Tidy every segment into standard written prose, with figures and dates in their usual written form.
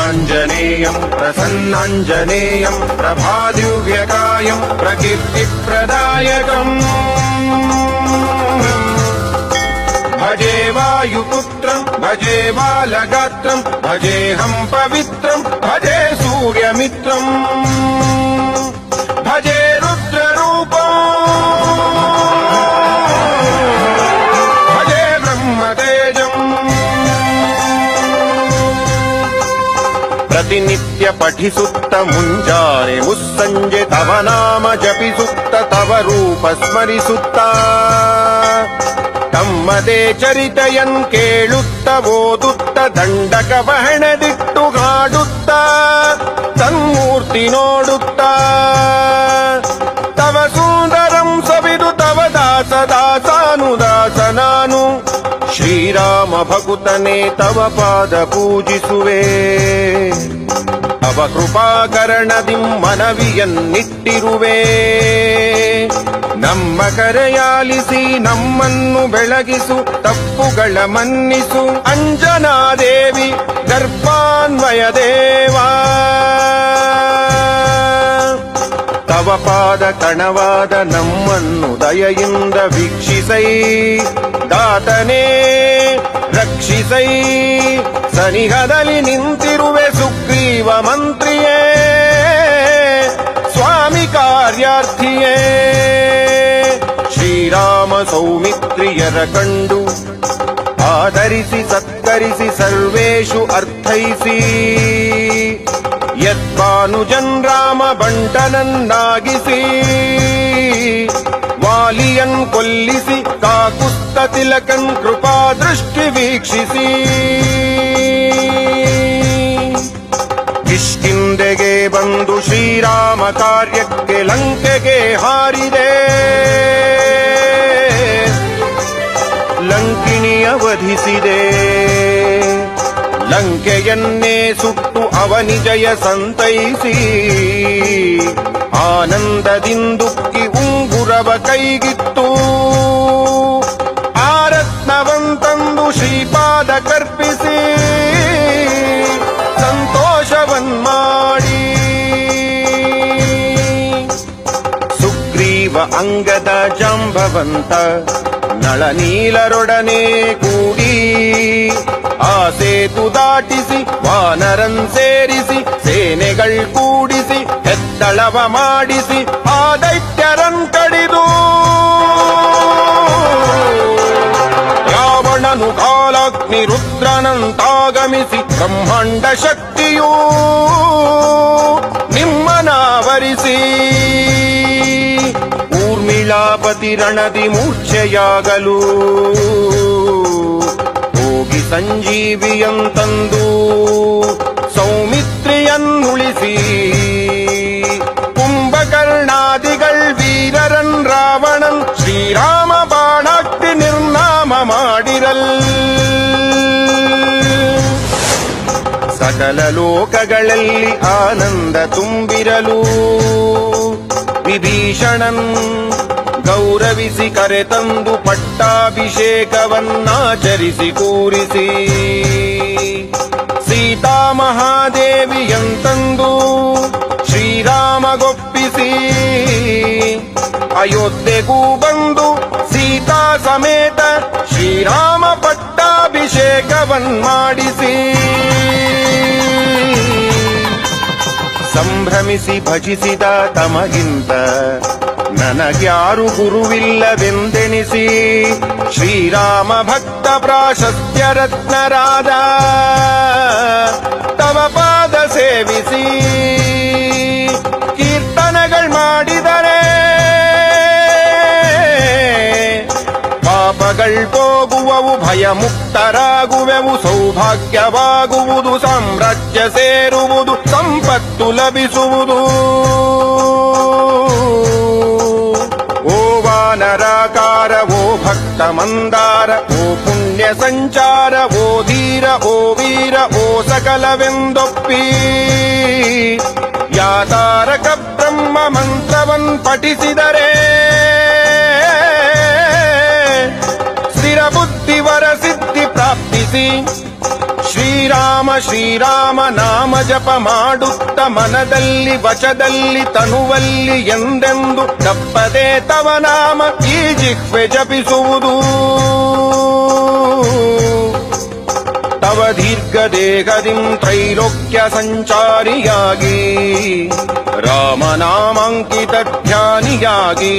प्रसन्नाञ्जनेयम् प्रसन्नाञ्जनेयम् प्रभादिव्यकायम् प्रकीर्तिप्रदायकम् भजे वायुपुत्रम् भजे बालगात्रम् भजेऽहम् पवित्रम् भजे सूर्यमित्रम् भजे रुद्ररूपम् भजे ब्रह्मतेजम् प्रतिनित्य पठिसुत्त मुञ्जाने मुस्सञ्जे तव नाम जपिसुत्त तव रूप स्मरिसुत्त ತಮ್ಮದೇ ಚರಿತೆಯನ್ ಕೇಳುತ್ತ ಓದುತ್ತ ದಂಡಕ ಬಹಣದಿಟ್ಟು ಹಾಡುತ್ತ ತನ್ಮೂರ್ತಿ ನೋಡುತ್ತ ತವ ಸುಂದರಂ ಸವಿದು ತವ ದಾಸ ದಾಸಾನುದಾಸ ನಾನು ಶ್ರೀರಾಮ ಭಕುತನೇ ತವ ಪಾದ ಪೂಜಿಸುವೆ ತವ ಕೃಪಾಕರಣದಿ ಮನವಿಯನ್ನಿಟ್ಟಿರುವೆ ನಮ್ಮ ಕರೆಯಾಲಿಸಿ ನಮ್ಮನ್ನು ಬೆಳಗಿಸು ತಪ್ಪುಗಳ ಮನ್ನಿಸು ಅಂಜನಾದೇವಿ ಗರ್ಭಾನ್ವಯ ದೇವಾ ತವ ಪಾದ ಕಣವಾದ ನಮ್ಮನ್ನು ದಯೆಯಿಂದ ವೀಕ್ಷಿಸೈ ದಾತನೇ ರಕ್ಷಿಸೈ ಸನಿಹದಲ್ಲಿ ನಿಂತಿರುವೆ ಸುಗ್ರೀವ ಮಂತ್ರಿಯೇ ಸ್ವಾಮಿ ಕಾರ್ಯಾರ್ಥಿಯೇ ಶ್ರೀರಾಮ ಸೌಮಿತ್ರಿಯರ ಕಂಡು ಆಧರಿಸಿ ಸತ್ಕರಿಸಿ ಸರ್ವೇಷು ಅರ್ಥೈಸಿ ಯದ್ಭಾನುಜನ್ ರಾಮ ಬಂಟನನ್ನಾಗಿಸಿ ವಾಲಿಯನ್ ಕೊಲ್ಲಿಸಿ ಕಾಕುಸ್ತ ತಿಲಕನ್ ಕೃಪಾ ದೃಷ್ಟಿ ವೀಕ್ಷಿಸಿ ಕಿಷ್ಕಿಂಧೆಗೆ ಬಂದು ಶ್ರೀರಾಮ ಕಾರ್ಯಕ್ಕೆ ಲಂಕೆಗೆ ಹಾರಿದೆ ಲಂಕಿಣಿಯ ವಧಿಸಿದೆ ಲಂಕೆಯನ್ನೇ ಸುಟ್ಟು ಅವನಿ ಜಯ ಸಂತೈಸಿ ಆನಂದದಿಂದುಕ್ಕಿ ಉಂಗುರವ ಕೈಗಿತ್ತು ಆರತ್ನವಂತಂದು ಶ್ರೀಪಾದ ಕರ್ಪಿಸಿ ಸಂತೋಷವನ್ಮಾಡಿ ಸುಗ್ರೀವ ಅಂಗದ ಜಾಂಬವಂತ ನಳನೀಲರೊಡನೆ ಕೂಡಿ ಆ ಸೇತು ದಾಟಿಸಿ ವಾನರನ್ ಸೇರಿಸಿ ಸೇನೆಗಳ್ ಕೂಡಿಸಿ ಹೆತ್ತಳವ ಮಾಡಿಸಿ ಆ ದೈತ್ಯರನ್ ಕಡಿದು ರಾವಣನು ಕಾಲಾಗ್ನಿ ರುದ್ರನಂತಾಗಮಿಸಿ ಬ್ರಹ್ಮಾಂಡ ಶಕ್ತಿಯೂ ನಿಮ್ಮನಾವರಿಸಿ ಊರ್ಮಿಳಾಪತಿ ರಣದಿ ಮೂರ್ಛೆಯಾಗಲು ಹೋಗಿ ಸಂಜೀವಿಯಂತಂದು ಸೌಮಿತ್ರಿಯನ್ನುಳಿಸಿ ಕುಂಭಕರ್ಣಾದಿಗಳ್ ವೀರರನ್ ರಾವಣನ್ ಶ್ರೀರಾಮ ಬಾಣಾಗ್ತಿ ನಿರ್ನಾಮ ಮಾಡಿರಲ್ ಸಕಲ ಲೋಕಗಳಲ್ಲಿ ಆನಂದ ತುಂಬಿರಲು ವಿಭೀಷಣನ್ ಗೌರವಿಸಿ ಕರೆತಂದು ಪಟ್ಟಾಭಿಷೇಕವನ್ನಾಚರಿಸಿ ಕೂರಿಸಿ ಸೀತಾ ಮಹಾದೇವಿಯಂತಂದು ಶ್ರೀರಾಮಗೊಪ್ಪಿಸಿ ಅಯೋಧ್ಯೆಗೂ ಬಂದು ಸೀತಾ ಸಮೇತ ಶ್ರೀರಾಮ ಪಟ್ಟಾಭಿಷೇಕವನ್ಮಾಡಿಸಿ ಸಂಭ್ರಮಿಸಿ ಭಜಿಸಿದ ತಮಗಿಂತ ನನಗ್ಯಾರು ಗುರುವಿಲ್ಲವೆಂದೆಣಿಸಿ ಶ್ರೀರಾಮ ಭಕ್ತ ಪ್ರಾಶಸ್ತ್ಯ ರತ್ನರಾದ ತವ ಪಾದ ಸೇವಿಸಿ ಕೀರ್ತನೆಗಳ್ ಮಾಡಿದರೆ ಪಾಪಗಳ್ ಹೋಗುವವು ಭಯ ಮುಕ್ತರಾಗುವೆವು ಸೌಭಾಗ್ಯವಾಗುವುದು ಸಾಮ್ರಾಜ್ಯ ಸೇರುವುದು ಸಂಪತ್ತು ಲಭಿಸುವುದು ಓ ವಾನರಾಕಾರ ಓ ಭಕ್ತ ಮಂದಾರ ಓ ಪುಣ್ಯ ಸಂಚಾರ ಓ ಧೀರ ಓ ವೀರ ಓ ಸಕಲವೆಂದೊಪ್ಪಿ ಯಾತಾರಕ ಬ್ರಹ್ಮ ಮಂತ್ರವನ್ ಪಠಿಸಿದರೆ ಸ್ಥಿರ ಬುದ್ಧಿವರ ಸಿದ್ಧಿ ಪ್ರಾಪ್ತಿಸಿ ಶ್ರೀರಾಮ ಶ್ರೀರಾಮ ನಾಮ ಜಪ ಮಾಡುತ್ತ ಮನದಲ್ಲಿ ವಚದಲ್ಲಿ ತನುವಲ್ಲಿ ಎಂದೆಂದು ತಪ್ಪದೆ ತವ ನಾಮ ಈ ಜಿಹ್ವೆ ಜಪಿಸುವುದು ತವ ದೀರ್ಘ ದೇಹದಿಂ ತ್ರೈಲೋಕ್ಯ ಸಂಚಾರಿಯಾಗಿ ರಾಮನಾಮಾಂಕಿತ ಧ್ಯಾನಿಯಾಗಿ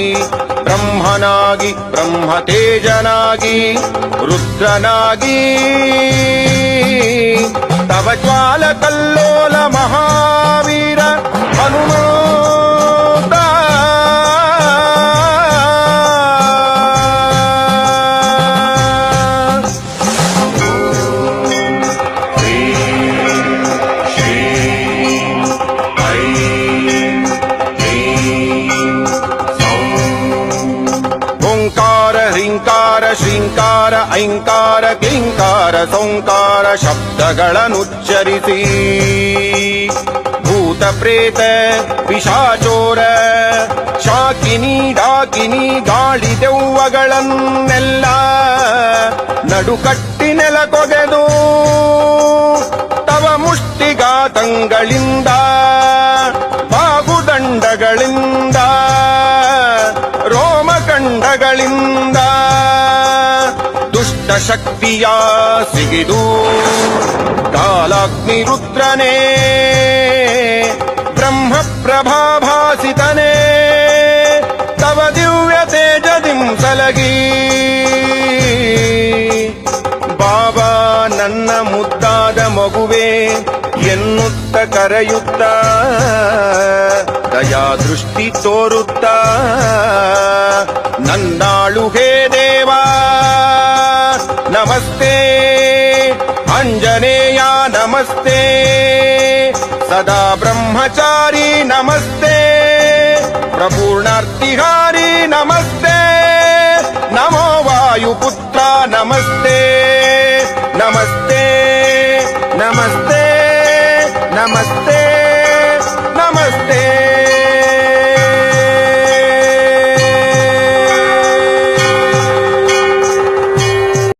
ಬ್ರಹ್ಮನಾಗಿ ಬ್ರಹ್ಮತೇಜನಾಗಿ ರುದ್ರನಾಗಿ ತವ ಜ್ವಾಲ ಕಲ್ಲೋಲ ಮಹಾವೀರ ಹನುಮಂತ ಓಂಕಾರ ಹ್ರೀಂಕಾರ ಶ್ರೀಂಕಾರ ಐಂಕಾರ ಕ್ಲೀಂಕಾರ ಸೌಂಕಾರ ಶಬ್ದಗಳನ್ನುಚ್ಚರಿಸಿ ಭೂತ ಪ್ರೇತ ಪಿಶಾಚೋರ ಶಾಕಿನಿ ಡಾಕಿನಿ ಗಾಳಿ ದೆವ್ವಗಳನ್ನೆಲ್ಲ ನಡುಕಟ್ಟಿ ನೆಲಕೊಗೆದು ತವ ಮುಷ್ಟಿಘಾತಂಗಳಿಂದ ಬಾಗುದಂಡಗಳಿಂದ ರೋಮಖಂಡಗಳಿಂದ ದುಷ್ಟ ಶಕ್ತಿಯ ಸಿಗಿದು ಕಾಲಾಗ್ನಿ ರುದ್ರನೇ ಬ್ರಹ್ಮ ಪ್ರಭಾಭಾಸಿತನೇ ತವ ದಿವ್ಯ ತೇಜದಿಂ ಸಲಗಿ ಬಾಬಾ ನನ್ನ ಮುದ್ದಾದ ಮಗುವೆ ಎನ್ನುತ್ತ ಕರೆಯುತ್ತ ದಯಾ ದೃಷ್ಟಿ ತೋರುತ್ತ ನನ್ನಾಳು ಹೇ ದೇವಾ ನಮಸ್ತೆ ಆಂಜನೇಯ ನಮಸ್ತೆ ಸದಾ ಬ್ರಹ್ಮಚಾರಿ ನಮಸ್ತೆ ಪ್ರಪೂರ್ಣಾರ್ತಿಹಾರಿ ನಮಸ್ತೆ ನಮೋ ವಾಯುಪುತ್ರ ನಮಸ್ತೆ ನಮಸ್ತೆ ನಮಸ್ತೆ ನಮಸ್ತೆ